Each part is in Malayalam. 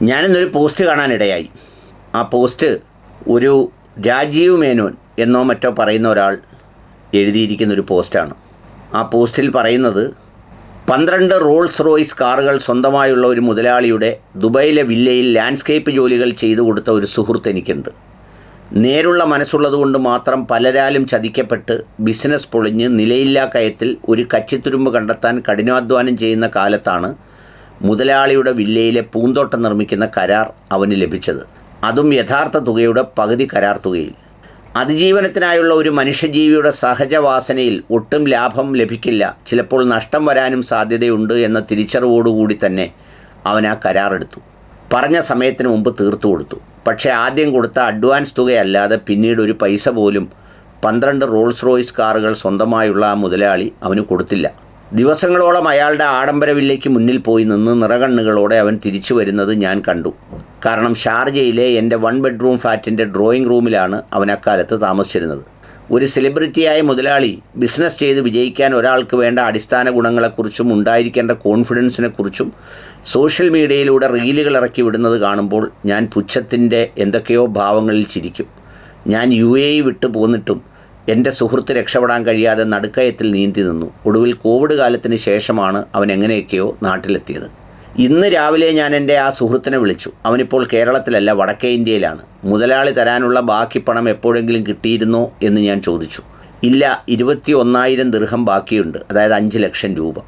ഞാനിന്നൊരു പോസ്റ്റ് കാണാനിടയായി. ആ പോസ്റ്റ് ഒരു രാജീവ് മേനോൻ എന്നോ മറ്റോ പറയുന്ന ഒരാൾ എഴുതിയിരിക്കുന്നൊരു പോസ്റ്റാണ്. ആ പോസ്റ്റിൽ പറയുന്നത് 12 റോൾസ് റോയ്സ് കാറുകൾ സ്വന്തമായുള്ള ഒരു മുതലാളിയുടെ ദുബൈയിലെ വില്ലയിൽ ലാൻഡ്സ്കേപ്പ് ജോലികൾ ചെയ്തു കൊടുത്ത ഒരു സുഹൃത്ത് എനിക്കുണ്ട്. നേരുള്ള മനസ്സുള്ളതുകൊണ്ട് മാത്രം പലരാലും ചതിക്കപ്പെട്ട് ബിസിനസ് പൊളിഞ്ഞ് നിലയില്ലാ കയത്തിൽ ഒരു കച്ചിത്തുരുമ്പ് കണ്ടെത്താൻ കഠിനാധ്വാനം ചെയ്യുന്ന കാലത്താണ് മുതലാളിയുടെ വില്ലയിലെ പൂന്തോട്ടം നിർമ്മിക്കുന്ന കരാർ അവന് ലഭിച്ചത്. അതും യഥാർത്ഥ തുകയുടെ പകുതി കരാർ തുകയിൽ. അതിജീവനത്തിനായുള്ള ഒരു മനുഷ്യജീവിയുടെ സഹജവാസനയിൽ ഒട്ടും ലാഭം ലഭിക്കില്ല, ചിലപ്പോൾ നഷ്ടം വരാനും സാധ്യതയുണ്ട് എന്ന തിരിച്ചറിവോടുകൂടി തന്നെ അവൻ ആ കരാറെടുത്തു. പറഞ്ഞ സമയത്തിന് മുമ്പ് തീർത്തു കൊടുത്തു. പക്ഷേ ആദ്യം കൊടുത്ത അഡ്വാൻസ് തുകയല്ലാതെ പിന്നീട് ഒരു പൈസ പോലും 12 റോൾസ് റോയ്സ് കാറുകൾ സ്വന്തമായുള്ള ആ മുതലാളി അവന് കൊടുത്തില്ല. ദിവസങ്ങളോളം അയാളുടെ ആഡംബര വില്ലയ്ക്ക് മുന്നിൽ പോയി നിന്ന് നിറകണ്ണുകളോടെ അവൻ തിരിച്ചു വരുന്നത് ഞാൻ കണ്ടു. കാരണം ഷാർജയിലെ എൻ്റെ 1 ബെഡ്റൂം ഫ്ലാറ്റിൻ്റെ ഡ്രോയിങ് റൂമിലാണ് അവൻ അക്കാലത്ത് താമസിച്ചിരുന്നത്. ഒരു സെലിബ്രിറ്റിയായ മുതലാളി ബിസിനസ് ചെയ്ത് വിജയിക്കാൻ ഒരാൾക്ക് വേണ്ട അടിസ്ഥാന ഗുണങ്ങളെക്കുറിച്ചും ഉണ്ടായിരിക്കേണ്ട കോൺഫിഡൻസിനെക്കുറിച്ചും സോഷ്യൽ മീഡിയയിലൂടെ റീലുകൾ ഇറക്കി വിടുന്നത് കാണുമ്പോൾ ഞാൻ പുച്ഛത്തിൻ്റെ എന്തൊക്കെയോ ഭാവങ്ങളിൽ ചിരിക്കും. ഞാൻ UAE വിട്ടു പോന്നിട്ടും എൻ്റെ സുഹൃത്ത് രക്ഷപ്പെടാൻ കഴിയാതെ നടുക്കയത്തിൽ നീന്തി നിന്നു. ഒടുവിൽ കോവിഡ് കാലത്തിന് ശേഷമാണ് അവൻ എങ്ങനെയൊക്കെയോ നാട്ടിലെത്തിയത്. ഇന്ന് രാവിലെ ഞാൻ എൻ്റെ ആ സുഹൃത്തിനെ വിളിച്ചു. അവനിപ്പോൾ കേരളത്തിലല്ല, വടക്കേ ഇന്ത്യയിലാണ്. മുതലാളി തരാനുള്ള ബാക്കി പണം എപ്പോഴെങ്കിലും കിട്ടിയിരുന്നോ എന്ന് ഞാൻ ചോദിച്ചു. ഇല്ല, 21,000 ദിർഹം ബാക്കിയുണ്ട്, അതായത് 5 ലക്ഷം രൂപ.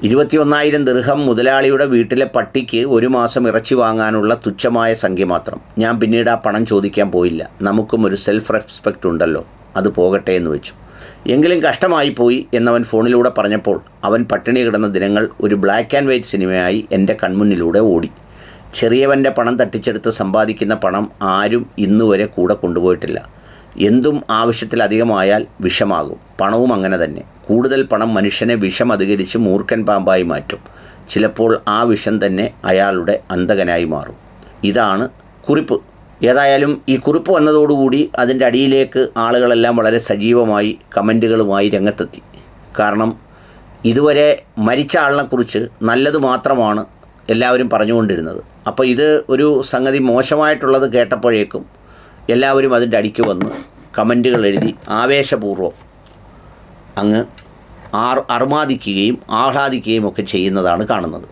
21,000 ദിർഹം മുതലാളിയുടെ വീട്ടിലെ പട്ടിക്ക് ഒരു മാസം ഇറച്ചി വാങ്ങാനുള്ള തുച്ഛമായ സംഖ്യ മാത്രം. ഞാൻ പിന്നീട് ആ പണം ചോദിക്കാൻ പോയില്ല. നമുക്കും ഒരു സെൽഫ് റെസ്പെക്റ്റ് ഉണ്ടല്ലോ, അത് പോകട്ടെ എന്ന് വെച്ചു. എങ്കിലും കഷ്ടമായിപ്പോയി എന്നവൻ ഫോണിലൂടെ പറഞ്ഞപ്പോൾ അവൻ പട്ടിണി കിടന്ന ദിനങ്ങൾ ഒരു ബ്ലാക്ക് ആൻഡ് വൈറ്റ് സിനിമയായി എൻ്റെ കൺമുന്നിലൂടെ ഓടി. ചെറിയവൻ്റെ പണം തട്ടിച്ചെടുത്ത് സമ്പാദിക്കുന്ന പണം ആരും ഇന്നുവരെ കൂടെ കൊണ്ടുപോയിട്ടില്ല. എന്തും ആവശ്യത്തിലധികമായാൽ വിഷമാകും. പണവും അങ്ങനെ തന്നെ. കൂടുതൽ പണം മനുഷ്യനെ വിഷം അധികരിച്ച് മൂർഖൻ പാമ്പായി മാറ്റും. ചിലപ്പോൾ ആ വിഷം തന്നെ അയാളുടെ അന്തകനായി മാറും. ഇതാണ് കുറിപ്പ്. ഏതായാലും ഈ കുറിപ്പ് വന്നതോടുകൂടി അതിൻ്റെ അടിയിലേക്ക് ആളുകളെല്ലാം വളരെ സജീവമായി കമൻറ്റുകളുമായി രംഗത്തെത്തി. കാരണം ഇതുവരെ മരിച്ച ആളിനെക്കുറിച്ച് നല്ലത് മാത്രമാണ് എല്ലാവരും പറഞ്ഞുകൊണ്ടിരുന്നത്. അപ്പോൾ ഇത് ഒരു സംഗതി മോശമായിട്ടുള്ളത് കേട്ടപ്പോഴേക്കും എല്ലാവരും അതിൻ്റെ അടിക്ക് വന്ന് കമൻറ്റുകൾ എഴുതി ആവേശപൂർവ്വം അങ്ങ് അർമാദിക്കുകയും ആഹ്ലാദിക്കുകയും ഒക്കെ ചെയ്യുന്നതാണ് കാണുന്നത്.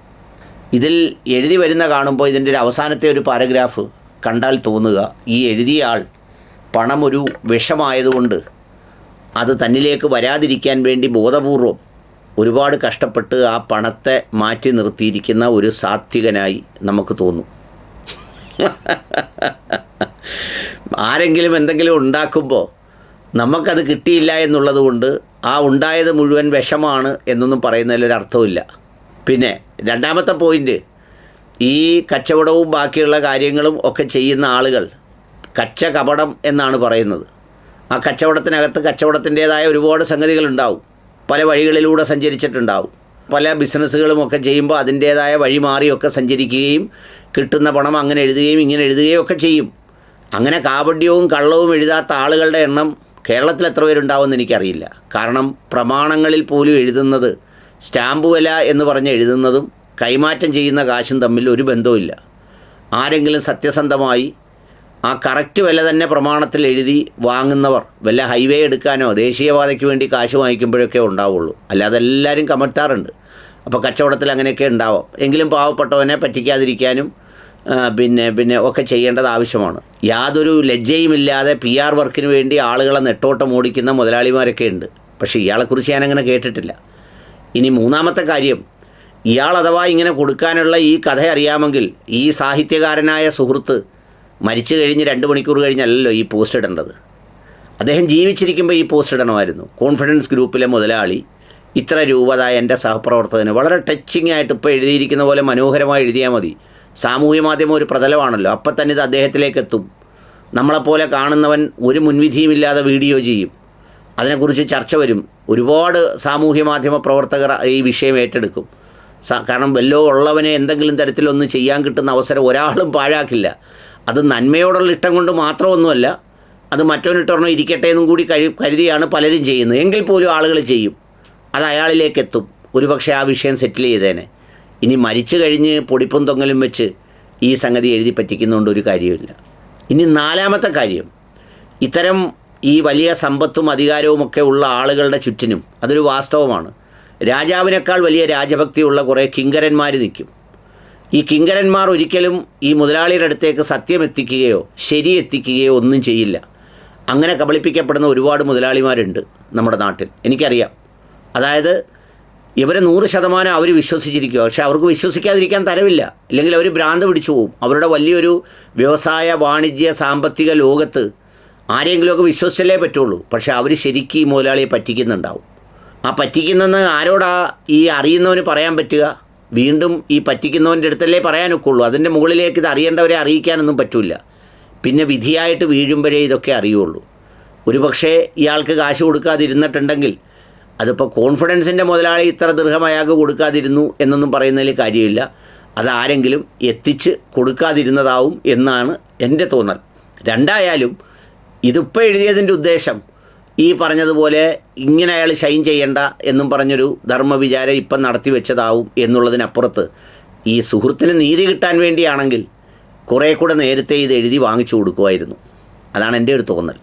ഇതിൽ എഴുതി വരുന്ന കാണുമ്പോൾ ഇതിൻ്റെ ഒരു അവസാനത്തെ ഒരു പാരഗ്രാഫ് കണ്ടാൽ തോന്നുക, ഈ എഴുതിയ ആൾ പണം ഒരു വിഷമായതുകൊണ്ട് അത് തന്നിലേക്ക് വരാതിരിക്കാൻ വേണ്ടി ബോധപൂർവം ഒരുപാട് കഷ്ടപ്പെട്ട് ആ പണത്തെ മാറ്റി നിർത്തിയിരിക്കുന്ന ഒരു സാത്വികനായി നമുക്ക് തോന്നും. ആരെങ്കിലും എന്തെങ്കിലും ഉണ്ടാക്കുമ്പോൾ നമുക്കത് കിട്ടിയില്ല എന്നുള്ളത് കൊണ്ട് ആ ഉണ്ടായത് മുഴുവൻ വിഷമാണ് എന്നൊന്നും പറയുന്നതിലൊരർത്ഥമില്ല. പിന്നെ രണ്ടാമത്തെ പോയിൻ്റ്, ഈ കച്ചവടവും ബാക്കിയുള്ള കാര്യങ്ങളും ഒക്കെ ചെയ്യുന്ന ആളുകൾ കപടം എന്നാണ് പറയുന്നത്. ആ കച്ചവടത്തിനകത്ത് കച്ചവടത്തിൻ്റേതായ ഒരുപാട് സംഗതികളുണ്ടാവും. പല വഴികളിലൂടെ സഞ്ചരിച്ചിട്ടുണ്ടാവും. പല ബിസിനസ്സുകളുമൊക്കെ ചെയ്യുമ്പോൾ അതിൻ്റേതായ വഴി മാറിയൊക്കെ സഞ്ചരിക്കുകയും കിട്ടുന്ന പണം അങ്ങനെ എഴുതുകയും ഇങ്ങനെ എഴുതുകയും ഒക്കെ ചെയ്യും. അങ്ങനെ കാപട്യവും കള്ളവും എഴുതാത്ത ആളുകളുടെ എണ്ണം കേരളത്തിൽ എത്ര പേരുണ്ടാവുമെന്ന് എനിക്കറിയില്ല. കാരണം പ്രമാണങ്ങളിൽ പോലും എഴുതുന്നത് സ്റ്റാമ്പ് വില എന്ന് പറഞ്ഞ് എഴുതുന്നതും കൈമാറ്റം ചെയ്യുന്ന കാശും തമ്മിൽ ഒരു ബന്ധവുമില്ല. ആരെങ്കിലും സത്യസന്ധമായി ആ കറക്റ്റ് വില തന്നെ പ്രമാണത്തിൽ എഴുതി വാങ്ങുന്നവർ വല്ല ഹൈവേ എടുക്കാനോ ദേശീയപാതയ്ക്ക് വേണ്ടി കാശ് വാങ്ങിക്കുമ്പോഴൊക്കെ ഉണ്ടാവുള്ളൂ. അല്ലാതെ എല്ലാവരും കമഴ്ത്താറുണ്ട്. അപ്പോൾ കച്ചവടത്തിൽ അങ്ങനെയൊക്കെ ഉണ്ടാവാം. എങ്കിലും പാവപ്പെട്ടവനെ പറ്റിക്കാതിരിക്കാനും പിന്നെ ഒക്കെ ചെയ്യേണ്ടത് ആവശ്യമാണ്. യാതൊരു ലജ്ജയുമില്ലാതെ PR വർക്കിന് വേണ്ടി ആളുകളെ നെട്ടോട്ടം ഓടിക്കുന്ന മുതലാളിമാരൊക്കെ ഉണ്ട്. പക്ഷേ ഇയാളെക്കുറിച്ച് ഞാനങ്ങനെ കേട്ടിട്ടില്ല. ഇനി മൂന്നാമത്തെ കാര്യം, ഇയാൾ അഥവാ ഇങ്ങനെ കൊടുക്കാനുള്ള ഈ കഥ അറിയാമെങ്കിൽ ഈ സാഹിത്യകാരനായ സുഹൃത്ത് മരിച്ചു കഴിഞ്ഞ് 2 മണിക്കൂർ കഴിഞ്ഞല്ലല്ലോ ഈ പോസ്റ്റ് ഇടേണ്ടത്. അദ്ദേഹം ജീവിച്ചിരിക്കുമ്പോൾ ഈ പോസ്റ്റ് ഇടണമായിരുന്നു. കോൺഫിഡൻസ് ഗ്രൂപ്പിലെ മുതലാളി ഇത്ര രൂപ എൻ്റെ സഹപ്രവർത്തകന്, വളരെ ടച്ചിങ് ആയിട്ട് ഇപ്പോൾ എഴുതിയിരിക്കുന്ന പോലെ മനോഹരമായി എഴുതിയാൽ മതി. സാമൂഹ്യ മാധ്യമം ഒരു പ്രതലമാണല്ലോ, അപ്പം തന്നെ ഇത് അദ്ദേഹത്തിലേക്ക് എത്തും. നമ്മളെപ്പോലെ കാണുന്നവൻ ഒരു മുൻവിധിയുമില്ലാതെ വീഡിയോ ചെയ്യും, അതിനെക്കുറിച്ച് ചർച്ച വരും. ഒരുപാട് സാമൂഹ്യ മാധ്യമ പ്രവർത്തകർ ഈ വിഷയം ഏറ്റെടുക്കും. കാരണം വല്ലോ ഉള്ളവനെ എന്തെങ്കിലും തരത്തിലൊന്ന് ചെയ്യാൻ കിട്ടുന്ന അവസരം ഒരാളും പാഴാക്കില്ല. അത് നന്മയോടുള്ള ഇഷ്ടം കൊണ്ട് മാത്രമൊന്നുമല്ല, അത് മറ്റൊന്നിട്ടൊരെണ്ണം ഇരിക്കട്ടെ എന്നും കൂടി കരുതിയാണ് പലരും ചെയ്യുന്നത്. എങ്കിൽ പോലും ആളുകൾ ചെയ്യും. അത് അയാളിലേക്ക് എത്തും. ഒരുപക്ഷെ ആ വിഷയം സെറ്റിൽ ചെയ്തേനെ. ഇനി മരിച്ചു കഴിഞ്ഞ് പൊടിപ്പും തൊങ്ങലും വെച്ച് ഈ സംഗതി എഴുതി പറ്റിക്കുന്നതുകൊണ്ട് ഒരു കാര്യമില്ല. ഇനി നാലാമത്തെ കാര്യം, ഇത്തരം ഈ വലിയ സമ്പത്തും അധികാരവുമൊക്കെ ഉള്ള ആളുകളുടെ ചുറ്റിനും, അതൊരു വാസ്തവമാണ്, രാജാവിനേക്കാൾ വലിയ രാജഭക്തിയുള്ള കുറേ കിങ്കരന്മാർ നിൽക്കും. ഈ കിങ്കരന്മാർ ഒരിക്കലും ഈ മുതലാളിയുടെ അടുത്തേക്ക് സത്യം എത്തിക്കുകയോ ശരി എത്തിക്കുകയോ ഒന്നും ചെയ്യില്ല. അങ്ങനെ കബളിപ്പിക്കപ്പെടുന്ന ഒരുപാട് മുതലാളിമാരുണ്ട് നമ്മുടെ നാട്ടിൽ, എനിക്കറിയാം. അതായത് ഇവർ 100% അവർ വിശ്വസിച്ചിരിക്കുക, പക്ഷേ അവർക്ക് വിശ്വസിക്കാതിരിക്കാൻ തരവില്ല, ഇല്ലെങ്കിൽ അവർ ഭ്രാന്ത് പിടിച്ചു പോകും. അവരുടെ വലിയൊരു വ്യവസായ വാണിജ്യ സാമ്പത്തിക ലോകത്ത് ആരെങ്കിലുമൊക്കെ വിശ്വസിച്ചല്ലേ പറ്റുള്ളൂ. പക്ഷേ അവർ ശരിക്കും ഈ മുതലാളിയെ പറ്റിക്കുന്നുണ്ടാവും. ആ പറ്റിക്കുന്നെന്ന് ആരോടാ ഈ അറിയുന്നവന് പറയാൻ പറ്റുക? വീണ്ടും ഈ പറ്റിക്കുന്നവൻ്റെ അടുത്തല്ലേ പറയാനൊക്കുള്ളൂ. അതിൻ്റെ മുകളിലേക്ക് ഇത് അറിയേണ്ടവരെ അറിയിക്കാനൊന്നും പറ്റില്ല. പിന്നെ വിധിയായിട്ട് വീഴുമ്പോഴേ ഇതൊക്കെ അറിയുള്ളൂ. ഒരുപക്ഷേ ഇയാൾക്ക് കാശ് കൊടുക്കാതിരുന്നിട്ടുണ്ടെങ്കിൽ അതിപ്പോൾ കോൺഫിഡൻസിൻ്റെ മുതലാളി ഇത്ര ദീർഘം അയാൾക്ക് കൊടുക്കാതിരുന്നു എന്നൊന്നും പറയുന്നതിൽ കാര്യമില്ല. അതാരെങ്കിലും എത്തിച്ച് കൊടുക്കാതിരുന്നതാവും എന്നാണ് എൻ്റെ തോന്നൽ. രണ്ടായാലും ഇതിപ്പോൾ എഴുതിയതിൻ്റെ ഉദ്ദേശം ഈ പറഞ്ഞതുപോലെ ഇങ്ങനെ അയാൾ ഷൈൻ ചെയ്യണ്ട എന്നും പറഞ്ഞൊരു ധർമ്മവിചാരം ഇപ്പം നടത്തി വെച്ചതാവും എന്നുള്ളതിനപ്പുറത്ത് ഈ സുഹൃത്തിന് നീതി കിട്ടാൻ വേണ്ടിയാണെങ്കിൽ കുറേ കൂടെ നേരത്തെ ഇത് എഴുതി വാങ്ങിച്ചു കൊടുക്കുമായിരുന്നു. അതാണ് എൻ്റെ ഒരു തോന്നൽ.